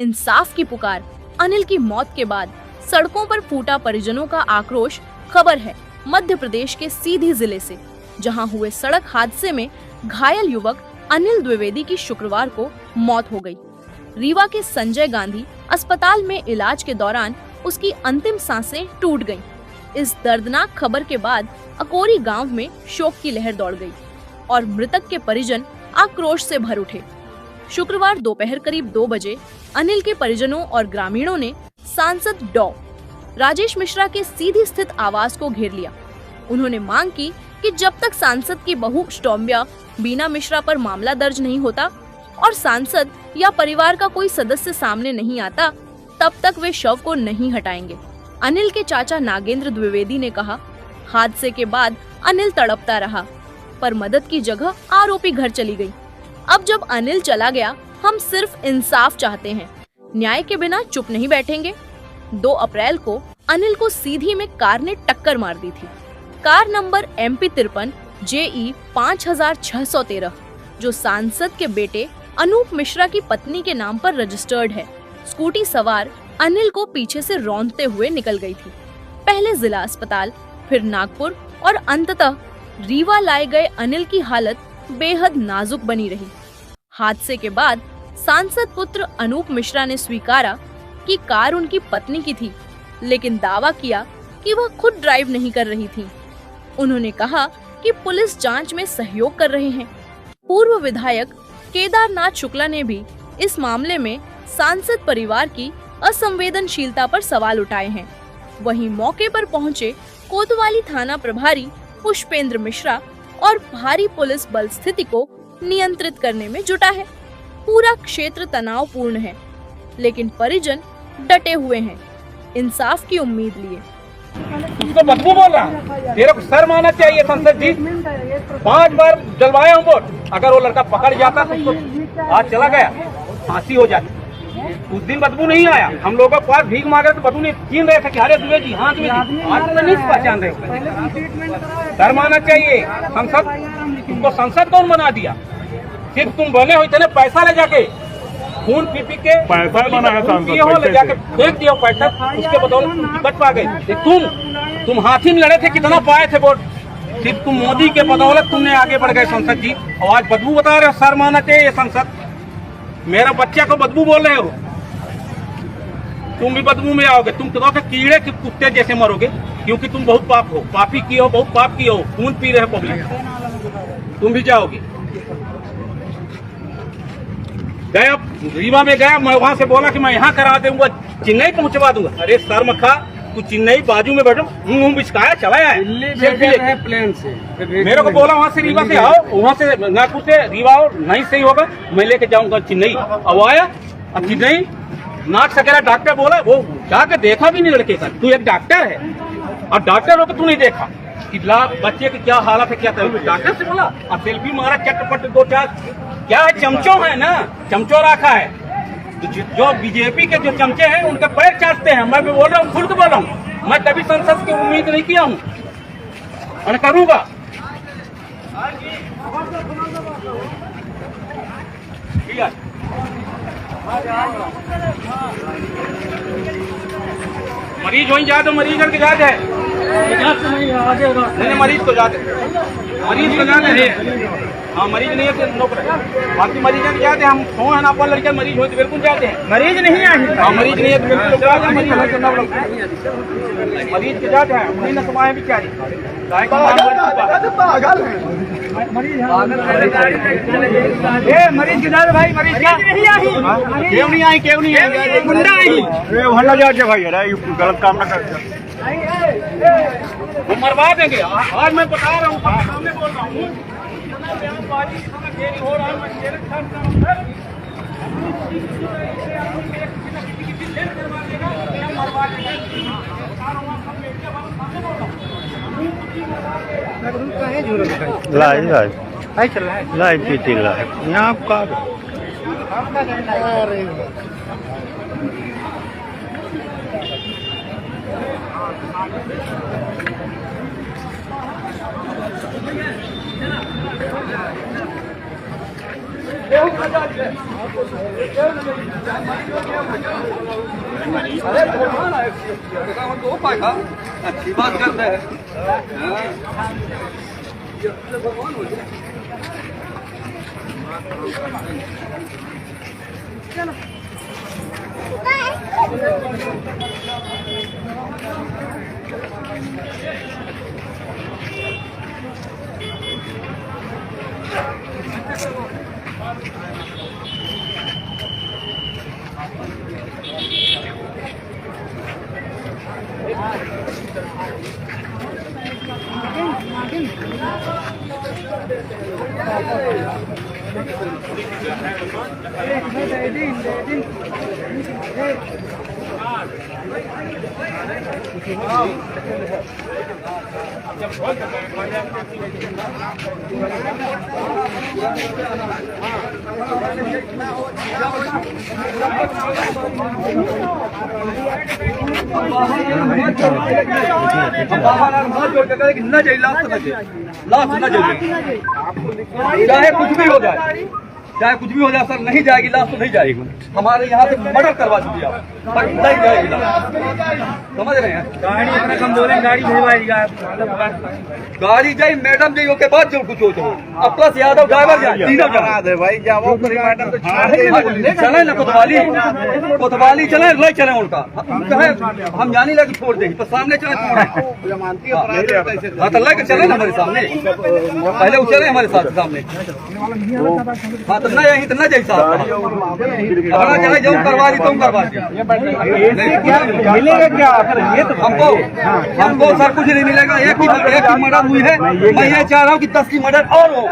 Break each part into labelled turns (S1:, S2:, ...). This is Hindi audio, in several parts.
S1: इंसाफ की पुकार। अनिल की मौत के बाद सड़कों पर फूटा परिजनों का आक्रोश। खबर है मध्य प्रदेश के सीधी जिले से, जहां हुए सड़क हादसे में घायल युवक अनिल द्विवेदी की शुक्रवार को मौत हो गई। रीवा के संजय गांधी अस्पताल में इलाज के दौरान उसकी अंतिम सांसें टूट गईं। इस दर्दनाक खबर के बाद अकोरी गांव में शोक की लहर दौड़ गई और मृतक के परिजन आक्रोश से भर उठे। शुक्रवार दोपहर करीब 2 बजे अनिल के परिजनों और ग्रामीणों ने सांसद डॉ. राजेश मिश्रा के सीधी स्थित आवास को घेर लिया। उन्होंने मांग की कि जब तक सांसद की बहू सौम्या बीना मिश्रा पर मामला दर्ज नहीं होता और सांसद या परिवार का कोई सदस्य सामने नहीं आता, तब तक वे शव को नहीं हटाएंगे। अनिल के चाचा नागेंद्र द्विवेदी ने कहा, हादसे के बाद अनिल तड़पता रहा, पर मदद की जगह आरोपी घर चली गई। अब जब अनिल चला गया, हम सिर्फ इंसाफ चाहते हैं, न्याय के बिना चुप नहीं बैठेंगे। 2 अप्रैल को अनिल को सीधी में कार ने टक्कर मार दी थी। कार नंबर MP 53 JE 5613, जो सांसद के बेटे अनूप मिश्रा की पत्नी के नाम पर रजिस्टर्ड है। स्कूटी सवार अनिल को पीछे से रौंदते हुए निकल गई थी। पहले जिला अस्पताल, फिर नागपुर और अंततः रीवा लाए गए अनिल की हालत बेहद नाजुक बनी रही। हादसे के बाद सांसद पुत्र अनूप मिश्रा ने स्वीकारा कि कार उनकी पत्नी की थी, लेकिन दावा किया कि वह खुद ड्राइव नहीं कर रही थी। उन्होंने कहा कि पुलिस जांच में सहयोग कर रहे हैं। पूर्व विधायक केदारनाथ शुक्ला ने भी इस मामले में सांसद परिवार की असंवेदनशीलता पर सवाल उठाए हैं। वहीं मौके पर पहुंचे कोतवाली थाना प्रभारी पुष्पेंद्र मिश्रा और भारी पुलिस बल स्थिति को नियंत्रित करने में जुटा है। पूरा क्षेत्र तनावपूर्ण है, लेकिन परिजन डटे हुए हैं, इंसाफ की उम्मीद लिए।
S2: उसको बदबू बोल रहा, तेरे को शर्म आना चाहिए। संसद जी 5 बार जलवाया हूँ वोट। अगर वो लड़का पकड़ जाता तो उसको आज चला गया, फांसी हो जाती। उस दिन बदबू नहीं आया। हम लोगों के पास भीख मांगे तो बदबू नहीं छीन रहे थे कि अरे दुबे जी, हाँ दुबे जी, आज तो नहीं पहचान रहे। शर्म आना चाहिए। संसद, तुमको संसद कौन बना दिया? सिर्फ तुम बने हो इतने पैसा ले जाके, खून पी के पैसा बना है सांसद, ले जाके फेंक दिया पैसा, उसके बदौलत तुम टिकट पा गए। तुम हाथी में लड़े थे, कितना पाए थे वोट? सिर्फ तुम मोदी के बदौलत तुमने आगे बढ़ गए संसद जी। और आज बदबू बता रहे हो, शर्म आना चाहिए संसद। मेरा बच्चा को बदबू बोल रहे हो, तुम भी बदबू में आओगे। तुम तो कीड़े के कुत्ते जैसे मरोगे, क्योंकि तुम बहुत पाप हो, पापी किए हो, बहुत पाप किए हो, खून पी रहे हो पब्लिक। तुम भी जाओगे। गया रीवा में गया, मैं वहां से बोला कि मैं यहाँ करा दूंगा, चेन्नई पहुंचवा दूंगा। अरे शर्म खा, तू चेन्नई बाजू में बैठो, मुंह बिचकाया चला है प्लेन से। मेरे को बोला वहाँ से रीवा से आओ, वहाँ से नागपुर से रीवा आओ, नहीं सही होगा मैं लेके जाऊंगा चेन्नई। अब आया, अब चेन्नई नाक सकेला डॉक्टर बोला, वो जाके देखा भी नहीं लड़के का। तू एक डॉक्टर है और डॉक्टर हो तो तू नहीं देखा कि बच्चे की क्या हालत है, क्या डॉक्टर से बोला। अब सेल्फी मारा चटपट 2-4, क्या है, चमचो है ना, चमचो रखा है। जो बीजेपी के जो चमचे हैं उनके पैर चाटते हैं। मैं भी बोल रहा हूँ, खुल के बोल रहा हूँ, मैं कभी संसद की उम्मीद नहीं किया हूँ और करूँगा। मरीज वहीं जाते, मरीज के जाते हैं, मरीज को जाते, मरीज को जाते हैं। हाँ, मरीज नहीं है तो नौकर है, बाकी मरीज के जाते हैं। हम फोन है ना, अपन लड़के मरीज हो तो बिल्कुल जाते हैं। मरीज नहीं है, हाँ मरीज नहीं है तो बिल्कुल जाते हैं। मरीज के जाते हैं, मरीज न समाए बेचारी मरीज के जाते भाई। मरीज क्यों नहीं आई, क्यों नहीं आई, गुंडा आई जाते भाई। अरे गलत काम न कर, वो मरवा देंगे। आज मैं बता रहा हूँ, सामने बोल रहा हूँ। हो रहा
S3: लाइव पीती यहाँ का
S2: अच्छी बात करते हैं। न जाए लास्ट न जाए, चाहे कुछ भी हो जाए, चाहे कुछ भी हो जाए सर, नहीं जाएगी लाश तो नहीं जाएगी। हमारे यहाँ से मर्डर करवा दीजिए आप, पर नहीं जाएगी लाश। समझ रहे हैं? गाड़ी अपना कम बोले, गाड़ी गाड़ी जाए मैडम जी के बाद जो कुछ हो तो अब प्लस यादव ड्राइवर जाए, तीनों जाना दे भाई, जाओ मैडम तो चले ना, कोतवाली चले, ले चले उनका, हम जाने लगे छोड़ देंगे तो सामने चले हाँ तो लेके चले ना हमारे सामने, पहले वो चले हमारे साथ सामने। हाँ तो ना यही तो ना जैसा चाहे जो करवा दी तुम करवा दी, मिलेगा क्या ये तो हमको सर कुछ नहीं मिलेगा। एक की मर्डर हुई है, मैं ये चाह रहा हूँ कि 10 की मर्डर और हो,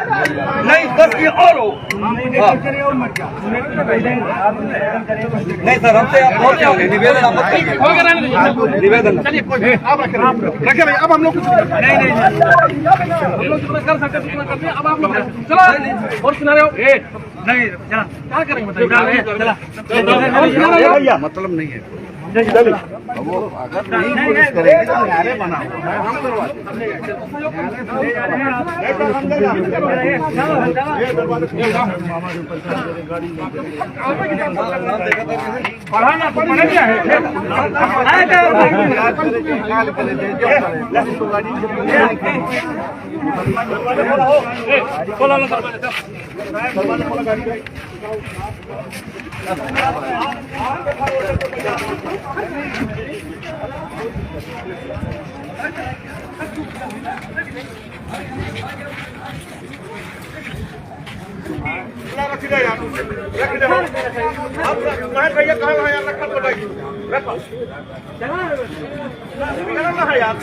S2: नहीं 10 की और हो। नहीं सर हमसे आप बहुत क्या निवेदन आप निवेदन रखे भाई, अब हम लोग कर सकते अब आप लोग चलो और सुना रहे हो नहीं क्या करेंगे बताइए, मतलब नहीं है वो अगर नहीं पुलिस करेगी तो न्यायालय बना भैया कहाँ यार रखा तो यार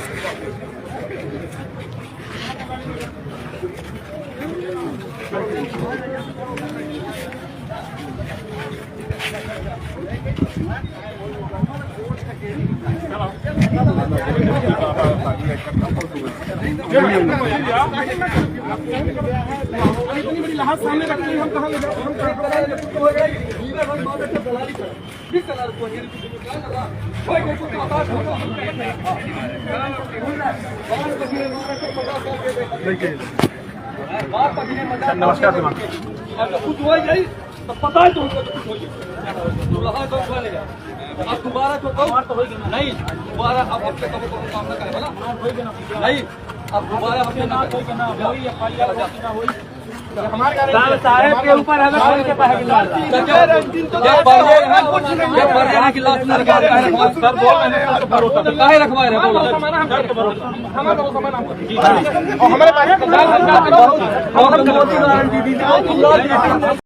S2: सामने रखते हम कहाँ ले नमस्कार कुछ हो जाए तो पता है तुमको कुछ हो जाए अब दोबारा तो नहीं, दोबारा अब अपने सामना करेगा ना नहीं, अब दोबारा अपने साहब के ऊपर हमारे